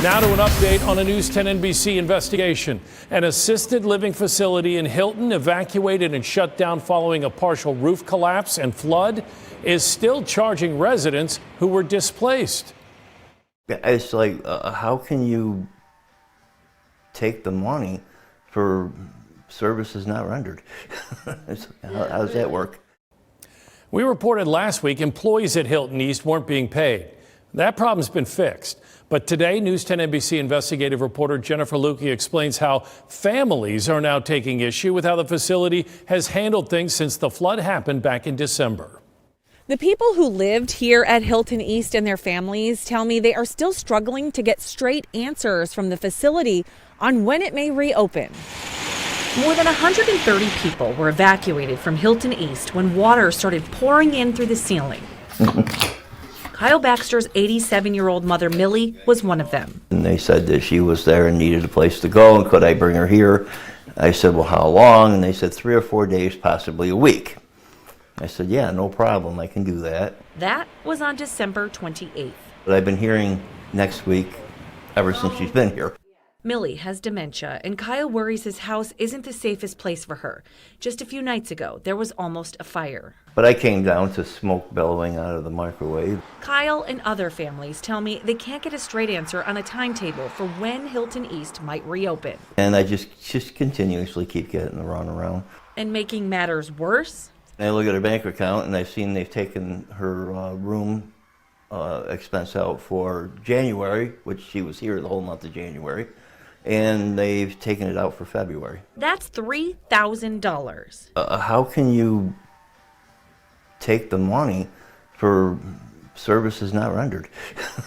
Now to an update on a News 10 NBC investigation. An assisted living facility in Hilton, evacuated and shut down following a partial roof collapse and flood, is still charging residents who were displaced. It's like, how can you take the money for services not rendered? How does that work? We reported last week employees at Hilton East weren't being paid. That problem's been fixed. But today, News 10 NBC investigative reporter Jennifer Lukey explains how families are now taking issue with how the facility has handled things since the flood happened back in December. The people who lived here at Hilton East and their families tell me they are still struggling to get straight answers from the facility on when it may reopen. More than 130 people were evacuated from Hilton East when water started pouring in through the ceiling. Kyle Baxter's 87-year-old mother, Millie, was one of them. And they said that she was there and needed a place to go, and could I bring her here? I said, well, how long? And they said 3 or 4 days, possibly a week. I said, yeah, no problem, I can do that. That was on December 28th. But I've been hearing next week ever since she's been here. Millie has dementia, and Kyle worries his house isn't the safest place for her. Just a few nights ago, there was almost a fire. But I came down to smoke bellowing out of the microwave. Kyle and other families tell me they can't get a straight answer on a timetable for when Hilton East might reopen. And I just continuously keep getting the runaround. And making matters worse? I look at her bank account and I've seen they've taken her room expense out for January, which she was here the whole month of January. And they've taken it out for February. That's $3,000. How can you take the money for services not rendered?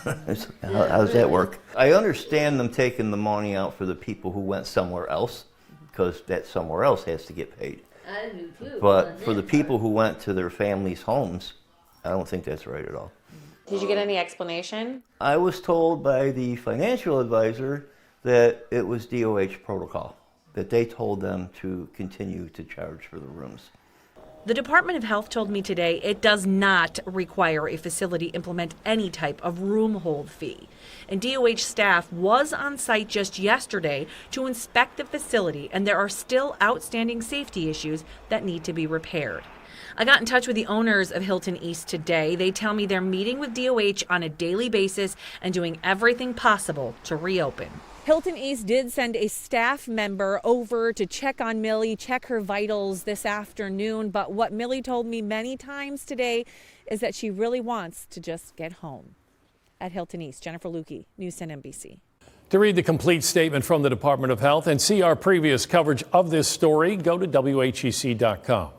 How does that work? I understand them taking the money out for the people who went somewhere else, because that somewhere else has to get paid. I do too. But for the people who went to their families' homes, I don't think that's right at all. Did you get any explanation? I was told by the financial advisor that it was DOH protocol, that they told them to continue to charge for the rooms. The Department of Health told me today it does not require a facility implement any type of room hold fee. And DOH staff was on site just yesterday to inspect the facility, and there are still outstanding safety issues that need to be repaired. I got in touch with the owners of Hilton East today. They tell me they're meeting with DOH on a daily basis and doing everything possible to reopen. Hilton East did send a staff member over to check on Millie, check her vitals this afternoon. But what Millie told me many times today is that she really wants to just get home. At Hilton East, Jennifer Lukey, News 10 NBC. To read the complete statement from the Department of Health and see our previous coverage of this story, go to WHEC.com.